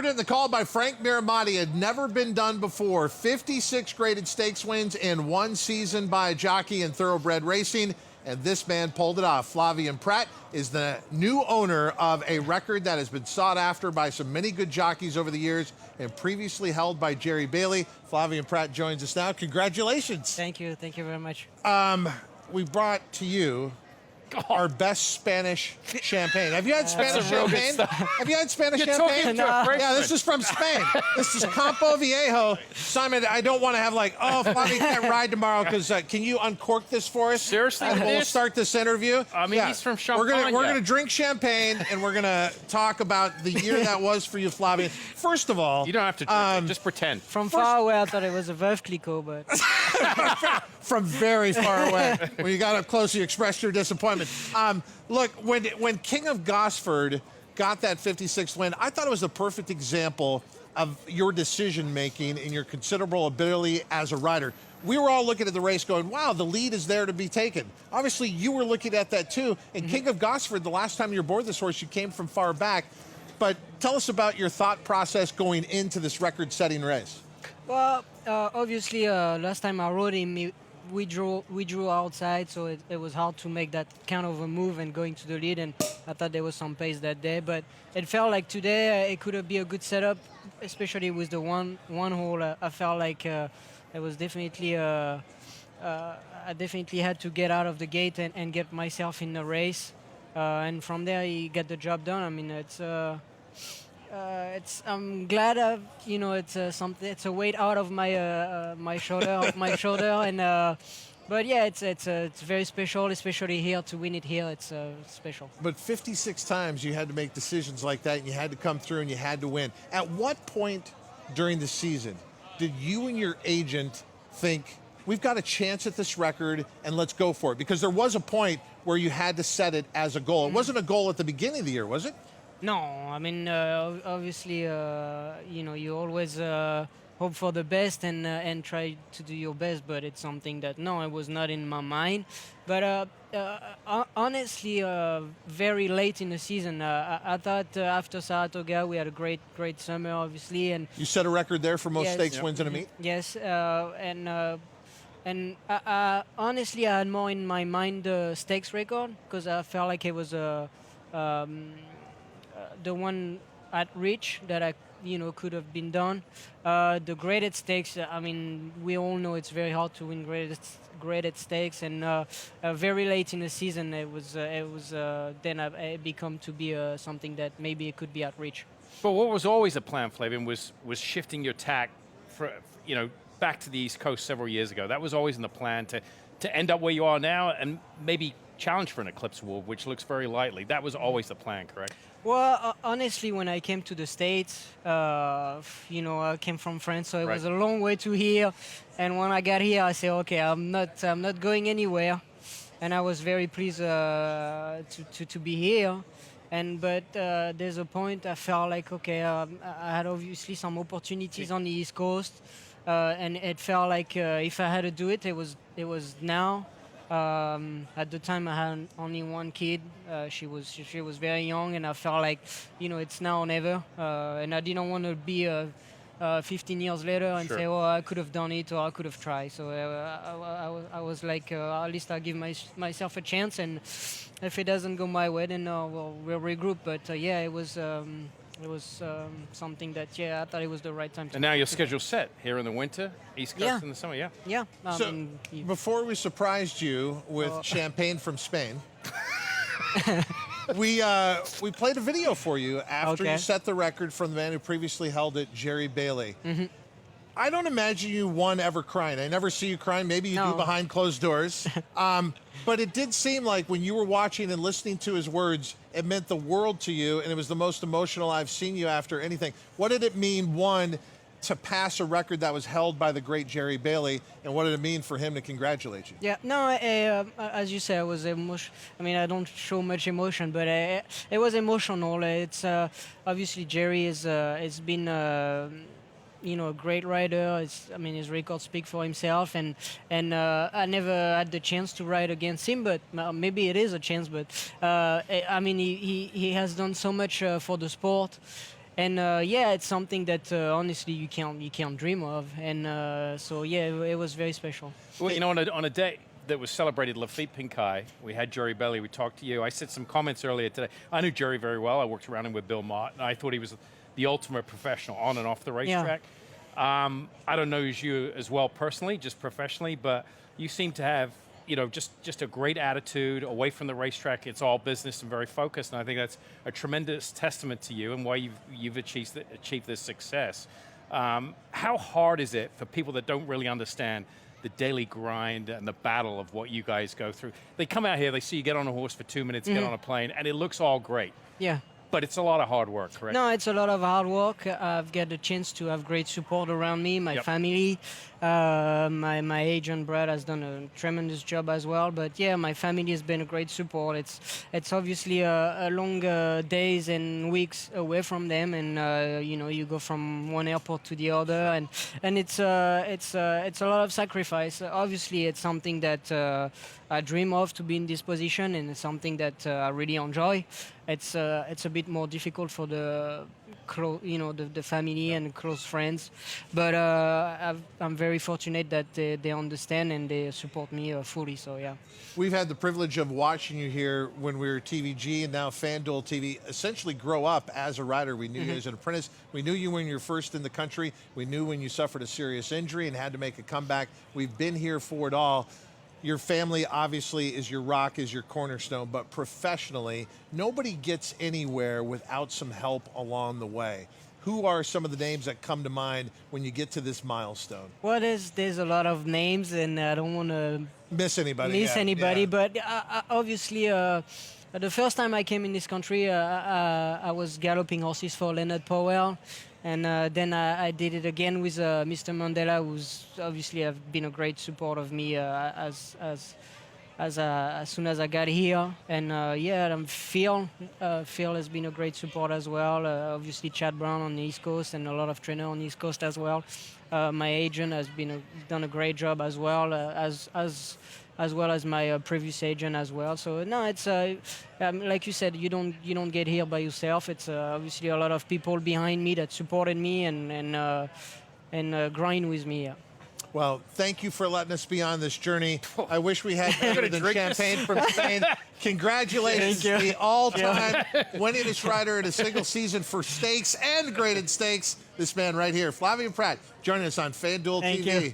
heard it in the call by Frank Miramati. Had never been done before. 56 graded stakes wins in one season by a jockey in thoroughbred racing, and this man pulled it off. FLAVIEN PRAT is the new owner of a record that has been sought after by so many good jockeys over the years and previously held by Jerry Bailey. FLAVIEN PRAT joins us now. Congratulations. Thank you very much. We brought to you our best Spanish champagne. Have you had Spanish champagne? Have you had Spanish champagne? Yeah, this is from Spain. This is Campo Viejo. Simon, I don't want to have like, oh, Flavie can't ride tomorrow because can you uncork this for us? Seriously? We'll start this interview. I mean, he's from Champagne. We're gonna drink champagne and we're gonna talk about the year that was for you, Flavie. First of all, you don't have to drink it, just pretend. From far away, I thought it was a Veuve Clicquot, but from very far away. When you got up close, you expressed your disappointment. Look, when King of Gosford got that 56th win, I thought it was the perfect example of your decision-making and your considerable ability as a rider. We were all looking at the race going, wow, the lead is there to be taken. Obviously, you were looking at that too. And King of Gosford, the last time you were aboard this horse, you came from far back. But tell us about your thought process going into this record-setting race. well, obviously, last time I rode him, we drew outside, so it was hard to make that kind of a move and going to the lead. And I thought there was some pace that day, but it felt like today it could be a good setup, especially with the one hole. I felt like it was definitely I definitely had to get out of the gate and get myself in the race, and from there he got the job done. I mean, I'm glad it's something. It's a weight out of my shoulder, and but yeah, it's very special, especially here to win it here. It's special. But 56 times you had to make decisions like that, and you had to come through, and you had to win. At what point during the season did you and your agent think, we've got a chance at this record, and let's go for it? Because there was a point where you had to set it as a goal. It wasn't a goal at the beginning of the year, was it? No, I mean, obviously, you always hope for the best and try to do your best, but it's something that, no, it was not in my mind. But honestly, very late in the season, I thought after Saratoga, we had a great summer, obviously. And you set a record there for most yes, stakes wins in a meet? Yes, and honestly, I had more in my mind the stakes record, because I felt like it was the one at reach that could have been done. The graded stakes, I mean, we all know it's very hard to win graded stakes, and very late in the season it was then it become to be something that maybe it could be at reach. But what was always a plan, FLAVIEN, was shifting your tack back to the East Coast several years ago. That was always in the plan to end up where you are now and maybe challenge for an Eclipse Award, which looks very likely. That was always the plan, correct? Well, honestly, when I came to the States, I came from France, so it was a long way to here. And when I got here, I said, okay, I'm not going anywhere. And I was very pleased to be here. But there's a point I felt like, okay, I had obviously some opportunities on the East Coast, and it felt like if I had to do it, it was now. At the time, I had only one kid. She was very young, and I felt like, it's now or never. And I didn't want to be 15 years later and say, oh, I could have done it, or I could have tried. So I was like, at least I'll give myself a chance, and if it doesn't go my way, then we'll regroup. But yeah, it was something that, I thought it was the right time to. And now your schedule's set here in the winter, East Coast in the summer, Yeah. So before we surprised you with champagne from Spain, we played a video for you after you set the record from the man who previously held it, Jerry Bailey. Mm-hmm. I don't imagine you ever crying. I never see you crying. Maybe you do behind closed doors. But it did seem like when you were watching and listening to his words, it meant the world to you, and it was the most emotional I've seen you after anything. What did it mean, one, to pass a record that was held by the great Jerry Bailey, and what did it mean for him to congratulate you? Yeah, no, as you said, I was emotional. I mean, I don't show much emotion, but it was emotional. It's obviously Jerry has been a great rider. His records speak for himself, and I never had the chance to ride against him, but maybe it is a chance. But he has done so much for the sport, And yeah, it's something that honestly you can't dream of. And so yeah, it was very special. Well, you know, on a day that was celebrated Lafitte Pinkai, we had Jerry Belly, we talked to you. I said some comments earlier today. I knew Jerry very well. I worked around him with Bill Mott, and I thought he was the ultimate professional on and off the racetrack. I don't know you as well personally, just professionally, but you seem to have, you know, just a great attitude away from the racetrack. It's all business and very focused, and I think that's a tremendous testament to you and why you've achieved this success. How hard is it for people that don't really understand the daily grind and the battle of what you guys go through? They come out here, they see you get on a horse for 2 minutes, get on a plane, and it looks all great. Yeah. But it's a lot of hard work, correct? No, it's a lot of hard work. I've got the chance to have great support around me, my family. My agent, Brad, has done a tremendous job as well. But yeah, my family has been a great support. It's obviously a long days and weeks away from them, and you know, you go from one airport to the other, and it's a lot of sacrifice. Obviously, it's something that I dream of, to be in this position, and it's something that I really enjoy. It's a bit more difficult for the the family and close friends, but I'm very fortunate that they understand and they support me fully. So yeah. We've had the privilege of watching you here when we were TVG and now FanDuel TV essentially grow up as a rider. We knew you as an apprentice. We knew you when you were first in the country. We knew when you suffered a serious injury and had to make a comeback. We've been here for it all. Your family obviously is your rock, is your cornerstone, but professionally, nobody gets anywhere without some help along the way. Who are some of the names that come to mind when you get to this milestone? Well, there's a lot of names, and I don't want to miss anybody. But obviously, the first time I came in this country, I was galloping horses for Leonard Powell. And then I did it again with Mr. Mandela, who's obviously have been a great support of me as soon as I got here. And yeah, Phil has been a great support as well. Obviously Chad Brown on the East Coast and a lot of trainers on the East Coast as well. My agent has done a great job as well, as well as my previous agent as well. So no, it's like you said, you don't get here by yourself. It's obviously a lot of people behind me that supported me and grind with me. Yeah. Well, thank you for letting us be on this journey. I wish we had better than champagne from Spain. Congratulations to the all-time winningest rider in a single season for stakes and graded stakes. This man right here, FLAVIEN Prat, joining us on FanDuel TV. You.